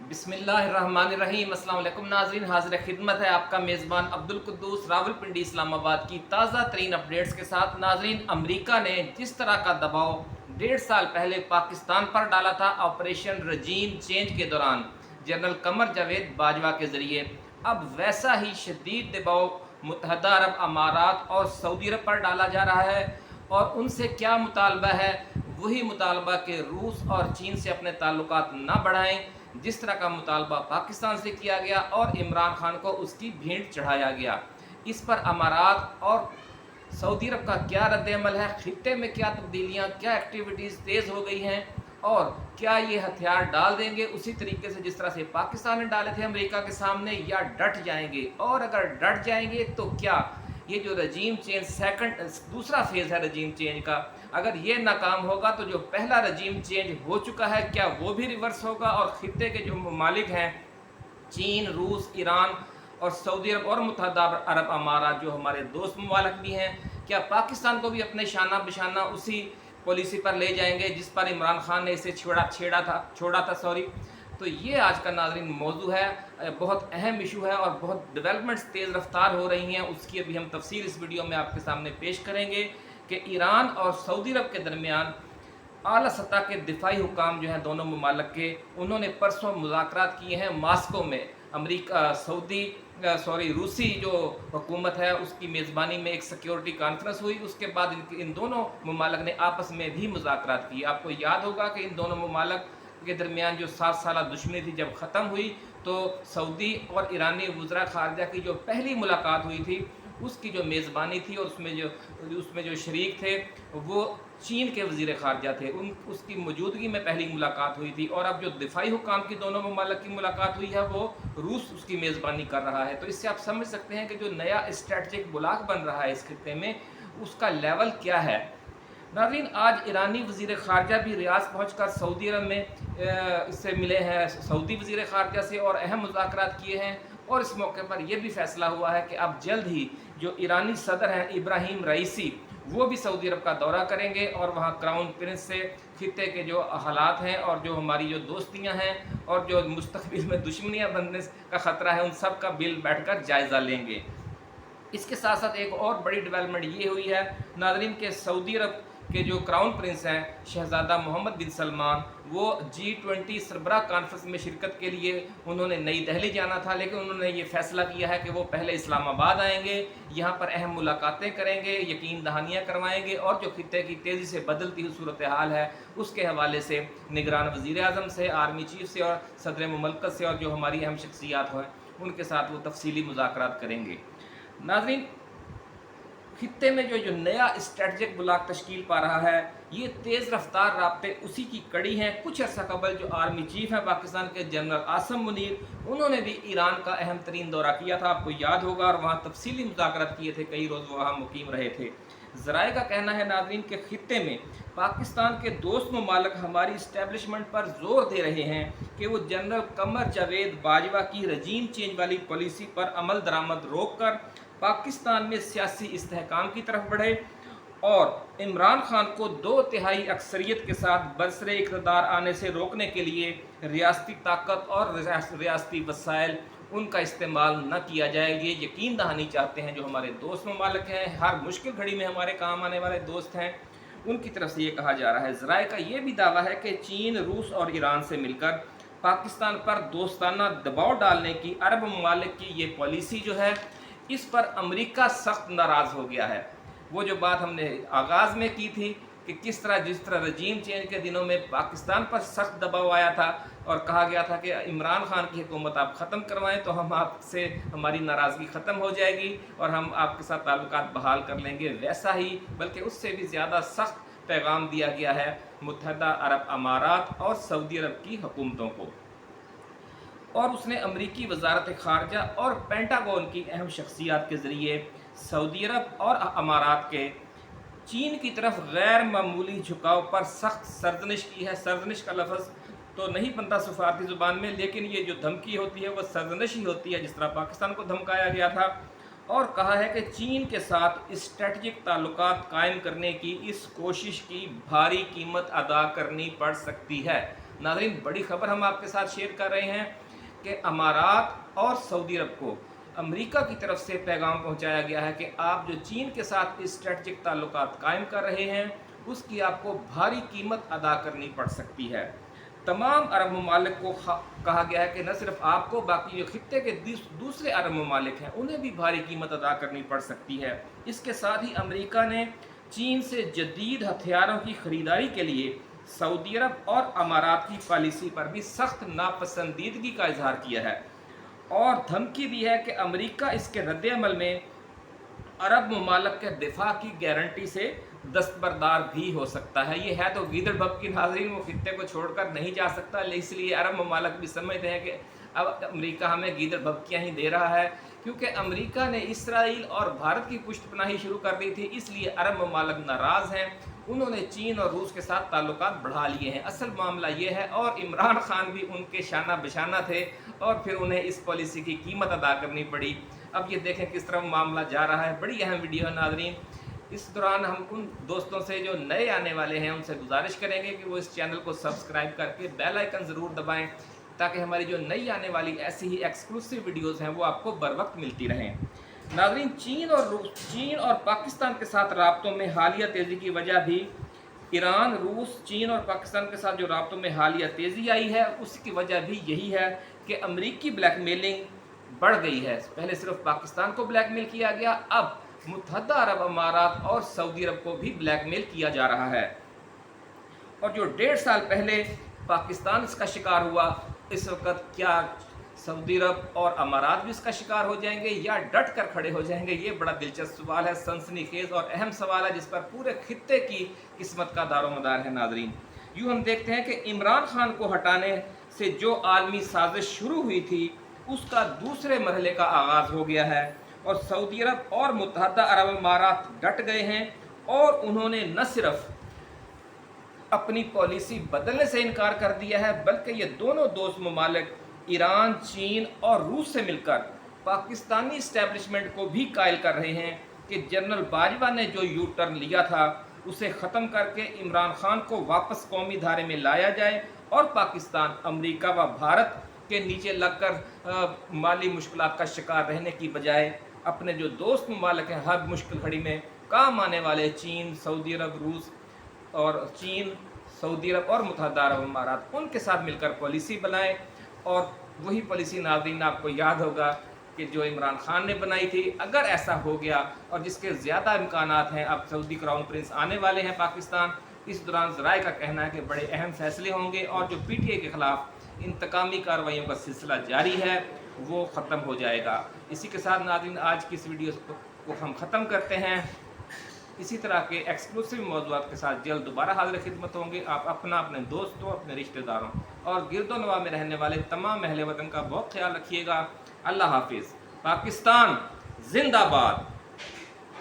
बिस्मिल्लाहिर्रहमानिर्रहीम। अस्सलाम वालेकुम नाज़रीन, हाज़िर खिदमत है आपका मेज़बान अब्दुल कुद्दूस रावलपिंडी इस्लामाबाद की ताज़ा तरीन अपडेट्स के साथ। नाज़रीन, अमरीका ने जिस तरह का दबाव 1.5 साल पहले पाकिस्तान पर डाला था ऑपरेशन रजीम चेंज के दौरान जनरल कमर जावेद बाजवा के ज़रिए, अब वैसा ही शदीद दबाव मुत्तहदा अरब अमारात और सऊदी अरब पर डाला जा रहा है। और उनसे क्या मुतालबा है? वही मुतालबा कि रूस और चीन से अपने ताल्लुकात ना बढ़ाएं, जिस तरह का मुतालबा पाकिस्तान से किया गया और इमरान खान को उसकी भेंट चढ़ाया गया। इस पर अमारात और सऊदी अरब का क्या रद्द-ए-अमल है? खित्ते में क्या तब्दीलियाँ, क्या एक्टिविटीज़ तेज़ हो गई हैं? और क्या ये हथियार डाल देंगे उसी तरीके से जिस तरह से पाकिस्तान ने डाले थे अमेरिका के सामने, या डट जाएंगे? और अगर डट जाएंगे तो क्या ये जो रजीम चेंज दूसरा फेज़ है रजीम चेंज का, अगर ये नाकाम होगा तो जो पहला रजीम चेंज हो चुका है क्या वो भी रिवर्स होगा? और खित्ते के जो ममालिक हैं चीन, रूस, ईरान और सऊदी अरब और मुत्तहदा अरब अमारात जो हमारे दोस्त ममालिक भी हैं, क्या पाकिस्तान को भी अपने शाना बिशाना उसी पॉलिसी पर ले जाएंगे जिस पर इमरान खान ने इसे छोड़ा था तो ये आज का नाज़रीन मौजू है। बहुत अहम इशू है और बहुत डेवलपमेंट्स तेज़ रफ्तार हो रही हैं, उसकी अभी हम तफसील इस वीडियो में आपके सामने पेश करेंगे कि ईरान और सऊदी अरब के दरमियान आला सतह के दिफाई हुकाम जो हैं दोनों ममालिक के, उन्होंने परसों मुज़ाकरात किए हैं मास्को में। रूसी जो हुकूमत है उसकी मेज़बानी में एक सिक्योरिटी कॉन्फ्रेंस हुई। उसके बाद इन दोनों ममालिक ने आपस में भी मुज़ाकरात किए। आपको याद होगा कि इन दोनों ममालिक के दरमियान जो 7 साला दुश्मनी थी जब ख़त्म हुई तो सऊदी और ईरानी वज़रा ख़ारजा की जो पहली मुलाकात हुई थी उसकी जो मेज़बानी थी और उसमें जो शरीक थे वो चीन के वज़ीर ख़ारजा थे। उसकी मौजूदगी में पहली मुलाकात हुई थी। और अब जो दिफाई हुकाम की दोनों ममालिक की मुलाकात हुई है वो रूस उसकी मेज़बानी कर रहा है। तो इससे आप समझ सकते हैं कि जो नया स्ट्रेटजिक बुलाक बन रहा है इस खित्ते में उसका लेवल क्या है। नाज़रीन, आज ईरानी वज़ीर ख़ारजा भी रियाद पहुँचकर सऊदी अरब में इससे मिले हैं, सऊदी वज़ीर ख़ारजा से, और अहम मुज़ाकरात किए हैं। और इस मौके पर यह भी फ़ैसला हुआ है कि अब जल्द ही जो ईरानी सदर हैं इब्राहिम रईसी, वो भी सऊदी अरब का दौरा करेंगे और वहाँ क्राउन प्रिंस से खित्ते के जो हालात हैं और जो हमारी जो दोस्तियाँ हैं और जो मुस्तक़बिल में दुश्मनियाँ बनने का ख़तरा है उन सब का बिल बैठकर जायज़ा लेंगे। इसके साथ साथ एक और बड़ी डेवलपमेंट ये हुई है नाज़रीन के सऊदी अरब के जो क्राउन प्रिंस हैं शहज़ादा मोहम्मद बिन सलमान, वो G20 सरबराह कॉन्फ्रेंस में शिरकत के लिए उन्होंने नई दिल्ली जाना था, लेकिन उन्होंने ये फ़ैसला किया है कि वो पहले इस्लामाबाद आएंगे, यहाँ पर अहम मुलाकातें करेंगे, यकीन दहानियाँ करवाएंगे और जो खित्ते की तेज़ी से बदलती हुई सूरत हाल है उसके हवाले से निगरान वज़ीर आज़म से, आर्मी चीफ से और सदर मुमलकत से और जो हमारी अहम शख्सियात हैं उनके साथ वो तफसीली मुज़ाकरात करेंगे। नाज़रीन, खित्ते में जो नया स्ट्रेटजिक ब्लॉक तश्कील पा रहा है ये तेज़ रफ्तार राब्ते उसी की कड़ी हैं। कुछ अर्सा कबल जो आर्मी चीफ हैं पाकिस्तान के जनरल आसम मुनीर, उन्होंने भी ईरान का अहम तरीन दौरा किया था, आपको याद होगा, और वहाँ तफसीली मुज़ाकरात किए थे, कई रोज़ वहाँ मुकीम रहे थे। ज़राए का कहना है नाज़रीन के खित्ते में पाकिस्तान के दोस्त ममालिक हमारी इस्टेब्लिशमेंट पर जोर दे रहे हैं कि वो जनरल कमर जावेद बाजवा की रजीम चेंज वाली पॉलिसी पर अमल दरामद रोक कर पाकिस्तान में सियासी इस्तेहकाम की तरफ बढ़े और इमरान खान को 2/3 अक्सरियत के साथ बरसरे इक़्तिदार आने से रोकने के लिए रियासती ताकत और रियासती वसाइल उनका इस्तेमाल न किया जाए। ये यकीन दहानी चाहते हैं जो हमारे दोस्त ममालिक हैं, हर मुश्किल घड़ी में हमारे काम आने वाले दोस्त हैं, उनकी तरफ से ये कहा जा रहा है। ज़राए का ये भी दावा है कि चीन, रूस और ईरान से मिलकर पाकिस्तान पर दोस्ताना दबाव डालने की अरब ममालिक की ये पॉलिसी जो है इस पर अमेरिका सख्त नाराज़ हो गया है। वो जो बात हमने आगाज़ में की थी कि जिस तरह रजीम चेंज के दिनों में पाकिस्तान पर सख्त दबाव आया था और कहा गया था कि इमरान खान की हुकूमत आप ख़त्म करवाएं तो हम आपसे हमारी नाराज़गी ख़त्म हो जाएगी और हम आपके साथ ताल्लुकात बहाल कर लेंगे, वैसा ही बल्कि उससे भी ज़्यादा सख्त पैगाम दिया गया है मुत्तहदा अरब अमारात और सऊदी अरब की हुकूमतों को। और उसने अमरीकी वजारत ख़ारजा और पेंटागन की अहम शख्सियात के ज़रिए सऊदी अरब और अमारात के चीन की तरफ गैर मामूली झुकाव पर सख्त सर्जनिश की है। सर्जनिश का लफ्ज़ तो नहीं बनता सफारती ज़ुबान में, लेकिन ये जो धमकी होती है वह सर्जनिश ही होती है, जिस तरह पाकिस्तान को धमकाया गया था। और कहा है कि चीन के साथ स्ट्रेटजिक ताल्लुकात कायम करने की इस कोशिश की भारी कीमत अदा करनी पड़ सकती है। नाज़रीन, बड़ी खबर हम आपके साथ शेयर कर रहे हैं कि अमारात और सऊदी अरब को अमेरिका की तरफ से पैगाम पहुंचाया गया है कि आप जो चीन के साथ स्ट्रेटजिक ताल्लुकात कायम कर रहे हैं उसकी आपको भारी कीमत अदा करनी पड़ सकती है। तमाम अरब ममालिक को कहा गया है कि न सिर्फ आपको, बाकी जो खित्ते के दूसरे अरब ममालिक हैं उन्हें भी भारी कीमत अदा करनी पड़ सकती है। इसके साथ ही अमेरिका ने चीन से जदीद हथियारों की ख़रीदारी के लिए सऊदी अरब और अमारात की पॉलिसी पर भी सख्त नापसंदीदगी का इजहार किया है और धमकी दी है कि अमेरिका इसके रद्द-ए-अमल में अरब ममालिक के दिफा की गारंटी से दस्तबरदार भी हो सकता है। ये है तो गीदड़ भब की, नाज़रीन, वो खित्ते को छोड़कर नहीं जा सकता, इसलिए अरब ममालिक भी समझते हैं कि अब अमेरिका हमें गीदड़ भबकियाँ ही दे रहा है, क्योंकि अमेरिका ने इसराइल और भारत की पुष्टपनाही शुरू कर दी थी, इसलिए अरब ममालिक नाराज़ हैं। उन्होंने चीन और रूस के साथ ताल्लुकात बढ़ा लिए हैं। असल मामला ये है, और इमरान खान भी उनके शाना बशाना थे और फिर उन्हें इस पॉलिसी की कीमत अदा करनी पड़ी। अब ये देखें किस तरह मामला जा रहा है। बड़ी अहम वीडियो है नाज़रीन। इस दौरान हम उन दोस्तों से जो नए आने वाले हैं उनसे गुजारिश करेंगे कि वो इस चैनल को सब्सक्राइब करके बेल आइकन ज़रूर दबाएं, ताकि हमारी जो नई आने वाली ऐसी ही एक्सक्लूसिव वीडियोज़ हैं वो आपको बर वक्त मिलती रहें। नाज़रीन, चीन और पाकिस्तान के साथ राब्तों में हालिया तेज़ी की वजह भी ईरान, रूस, चीन और पाकिस्तान के साथ जो राब्तों में हालिया तेज़ी आई है उसकी वजह भी यही है कि अमरीकी ब्लैकमेलिंग बढ़ गई है। पहले सिर्फ पाकिस्तान को ब्लैकमेल किया गया, अब मुत्तहदा अरब अमारात और सऊदी अरब को भी ब्लैकमेल किया जा रहा है। और जो 1.5 साल पहले पाकिस्तान इसका शिकार हुआ, इस वक्त क्या सऊदी अरब और अमारात भी इसका शिकार हो जाएंगे या डट कर खड़े हो जाएंगे? ये बड़ा दिलचस्प सवाल है, सनसनीखेज और अहम सवाल है, जिस पर पूरे खित्ते की किस्मत का दारोमदार है। नाज़रीन, यूँ हम देखते हैं कि इमरान खान को हटाने से जो आलमी साजिश शुरू हुई थी उसका दूसरे मरहले का आगाज़ हो गया है और सऊदी अरब और मुत्तहदा अरब अमारात डट गए हैं और उन्होंने न सिर्फ अपनी पॉलिसी बदलने से इनकार कर दिया है, बल्कि ये दोनों दोस्त ममालिक ईरान, चीन और रूस से मिलकर पाकिस्तानी इस्टेब्लिशमेंट को भी कायल कर रहे हैं कि जनरल बाजवा ने जो यू टर्न लिया था उसे ख़त्म करके इमरान खान को वापस कौमी धारे में लाया जाए और पाकिस्तान अमेरिका व भारत के नीचे लगकर माली मुश्किलात का शिकार रहने की बजाय अपने जो दोस्त ममालिक हैं हर मुश्किल घड़ी में काम आने वाले चीन, सऊदी अरब, रूस और सऊदी अरब और मुत्तहदा अरब अमारात, उनके साथ मिलकर पॉलिसी बनाए। और वही पॉलिसी, नाज़रीन, आपको याद होगा कि जो इमरान खान ने बनाई थी। अगर ऐसा हो गया, और जिसके ज़्यादा इम्कानात हैं, अब सऊदी क्राउन प्रिंस आने वाले हैं पाकिस्तान, इस दौरान ज़राए का कहना है कि बड़े अहम फैसले होंगे और जो PTI के ख़िलाफ़ इंतकामी कार्रवाइयों का सिलसिला जारी है वो ख़त्म हो जाएगा। इसी के साथ नाज़रीन आज की इस वीडियो को हम ख़त्म करते हैं। इसी तरह के एक्सक्लूसिव मौज़ूआत के साथ जल्द दोबारा हाज़िर खिदमत होंगे। आप अपना, अपने दोस्तों, अपने रिश्तेदारों और गिरदो नवा में रहने वाले तमाम अहले वतन का बहुत ख्याल रखिएगा। अल्लाह हाफिज़। पाकिस्तान जिंदाबाद।